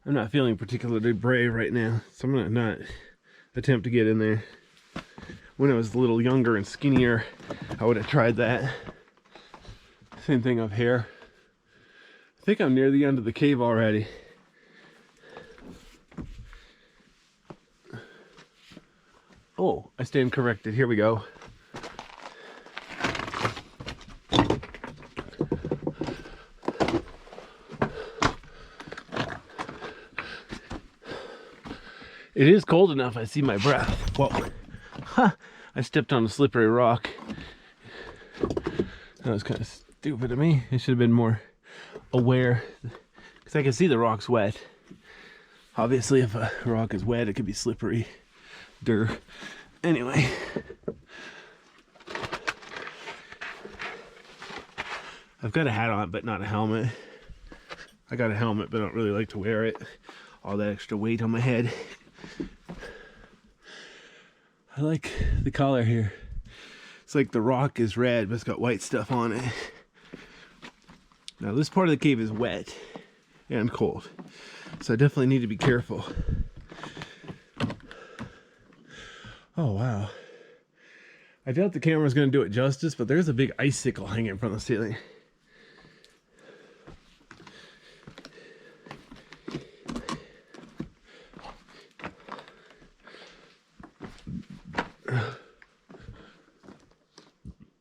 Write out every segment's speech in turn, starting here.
I'm not feeling particularly brave right now, so I'm gonna not attempt to get in there. When I was a little younger and skinnier, I would have tried that. Same thing up here. I think I'm near the end of the cave already. Oh, I stand corrected. Here we go. It is cold enough, I see my breath. Whoa. Ha! I stepped on a slippery rock. That was kind of stupid of me. I should have been more aware, because I can see the rock's wet. Obviously, if a rock is wet, it could be slippery. Durr. Anyway. I've got a hat on, but not a helmet. I got a helmet, but I don't really like to wear it. All that extra weight on my head. I like the color here. It's like the rock is red, but it's got white stuff on it. Now this part of the cave is wet and cold, so I definitely need to be careful. Oh wow. I doubt the camera's gonna do it justice, but there's a big icicle hanging from the ceiling.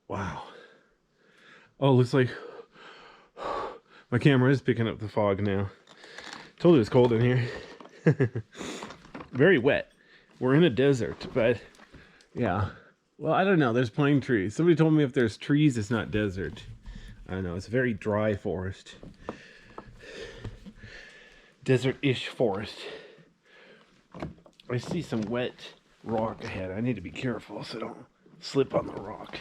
Wow. Oh, looks like my camera is picking up the fog now. Told you it was cold in here. Very wet. We're in a desert, but yeah. Well, I don't know. There's pine trees. Somebody told me if there's trees, it's not desert. I don't know. It's a very dry forest. Desert-ish forest. I see some wet rock ahead. I need to be careful so I don't slip on the rock.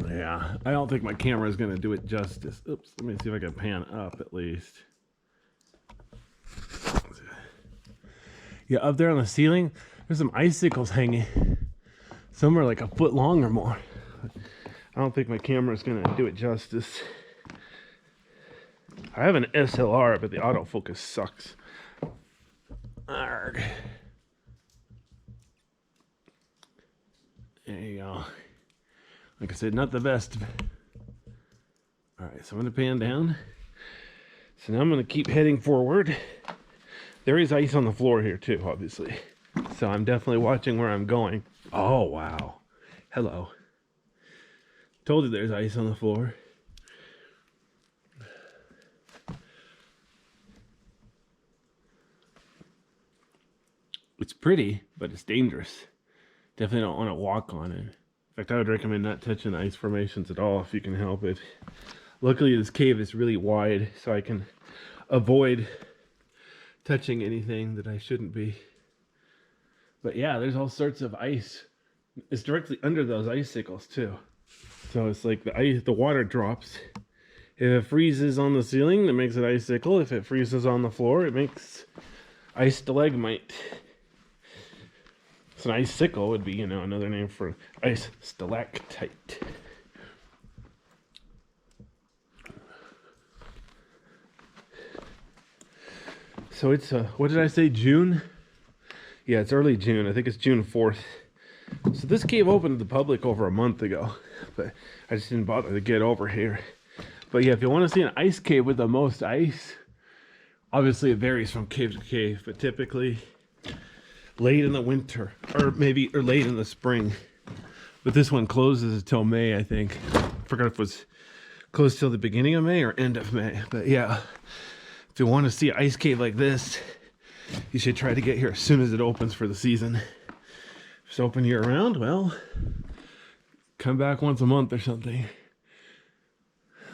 Yeah, I don't think my camera is going to do it justice. Oops, let me see if I can pan up at least. Yeah, up there on the ceiling, there's some icicles hanging. Some are like a foot long or more. I don't think my camera is going to do it justice. I have an SLR, but the autofocus sucks. Arrgh. There you go. Like I said, not the best. All right, so I'm going to pan down. So now I'm going to keep heading forward. There is ice on the floor here too, obviously. So I'm definitely watching where I'm going. Oh, wow. Hello. Told you there's ice on the floor. It's pretty, but it's dangerous. Definitely don't want to walk on it. In fact, I would recommend not touching ice formations at all if you can help it. Luckily, this cave is really wide, so I can avoid touching anything that I shouldn't be. But yeah, there's all sorts of ice. It's directly under those icicles too. So it's like the water drops. If it freezes on the ceiling, that makes it icicle. If it freezes on the floor, it makes ice stalagmite. So an icicle would be, you know, another name for ice stalactite. So it's, what did I say, June? Yeah, it's early June. I think it's June 4th. So this cave opened to the public over a month ago, but I just didn't bother to get over here. But yeah, if you want to see an ice cave with the most ice, obviously it varies from cave to cave, but typically late in the winter, or late in the spring. But this one closes until May, I think. I forgot if it was closed till the beginning of May or end of May. But yeah, if you want to see an ice cave like this, you should try to get here as soon as it opens for the season. If it's open year round, well, come back once a month or something.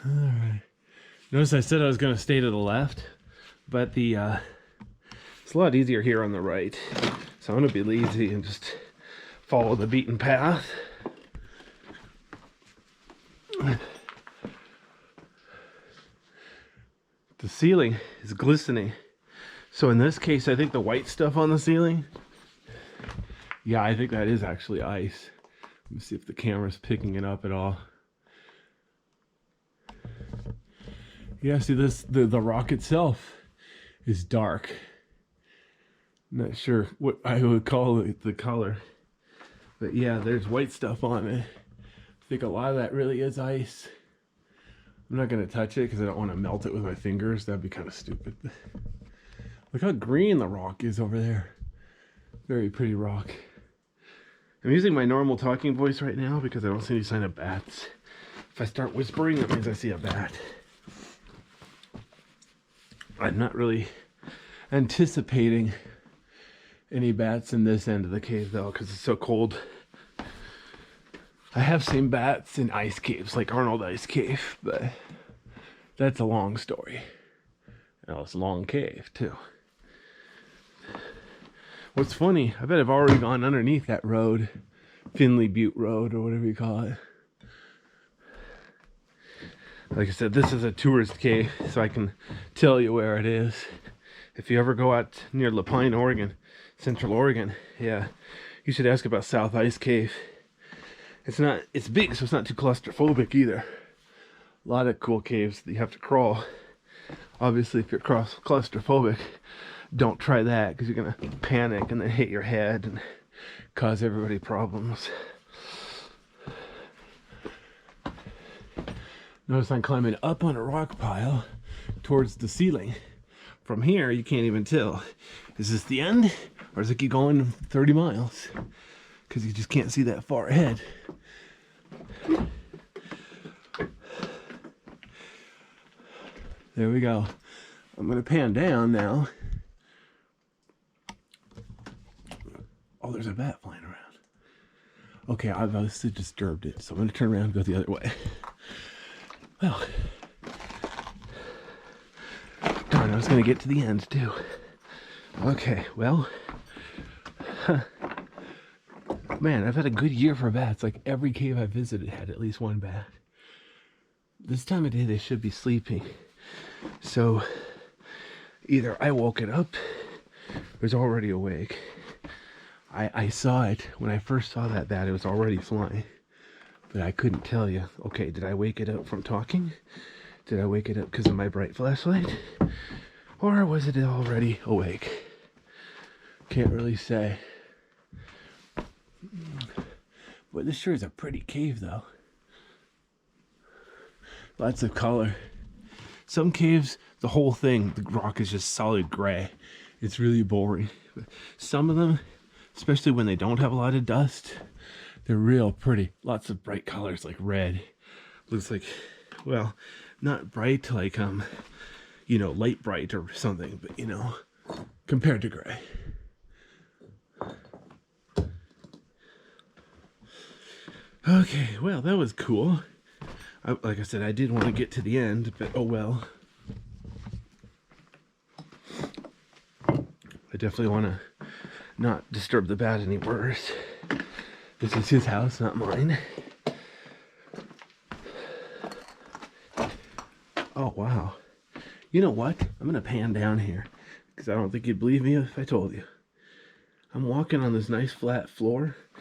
All right. Notice I said I was going to stay to the left, but it's a lot easier here on the right. So I'm going to be lazy and just follow the beaten path. The ceiling is glistening. So in this case, I think the white stuff on the ceiling, yeah, I think that is actually ice. Let me see if the camera's picking it up at all. Yeah, see this, the rock itself is dark. Not sure what I would call it, the color. But yeah, there's white stuff on it. I think a lot of that really is ice. I'm not going to touch it because I don't want to melt it with my fingers. That'd be kind of stupid. Look how green the rock is over there. Very pretty rock. I'm using my normal talking voice right now because I don't see any sign of bats. If I start whispering, that means I see a bat. I'm not really anticipating any bats in this end of the cave though, because it's so cold. I have seen bats in ice caves like Arnold Ice Cave, but that's a long story. Well, it's a long cave too. What's funny, I bet I've already gone underneath that road, Finley Butte Road or whatever you call it. Like I said, this is a tourist cave, so I can tell you where it is. If you ever go out near La Pine, Oregon, Central Oregon, yeah, you should ask about South Ice Cave. It's big, so it's not too claustrophobic either. A lot of cool caves that you have to crawl. Obviously, if you're claustrophobic, don't try that because you're gonna panic and then hit your head and cause everybody problems. Notice I'm climbing up on a rock pile towards the ceiling. From here, you can't even tell. Is this the end? Or does it keep going 30 miles? Because you just can't see that far ahead. There we go. I'm going to pan down now. Oh, there's a bat flying around. Okay, I've obviously disturbed it, so I'm going to turn around and go the other way. Well, darn, I was going to get to the end too. Okay, well, man, I've had a good year for bats. Like every cave I visited had at least one bat. This time of day they should be sleeping. So either I woke it up or it was already awake. I saw it when I first saw that bat, it was already flying. But I couldn't tell you. Okay, did I wake it up from talking? Did I wake it up because of my bright flashlight? Or was it already awake? Can't really say. But this sure is a pretty cave though. Lots of color. Some caves, the whole thing, the rock is just solid gray. It's really boring. But some of them, especially when they don't have a lot of dust, they're real pretty. Lots of bright colors like red. Looks like, well, not bright like, you know, light bright or something, but you know, compared to gray. Okay, well, that was cool. Like I said, I did want to get to the end, but oh well. I definitely want to not disturb the bat any worse. This is his house, not mine. Oh, wow. You know what? I'm going to pan down here because I don't think you'd believe me if I told you. I'm walking on this nice flat floor.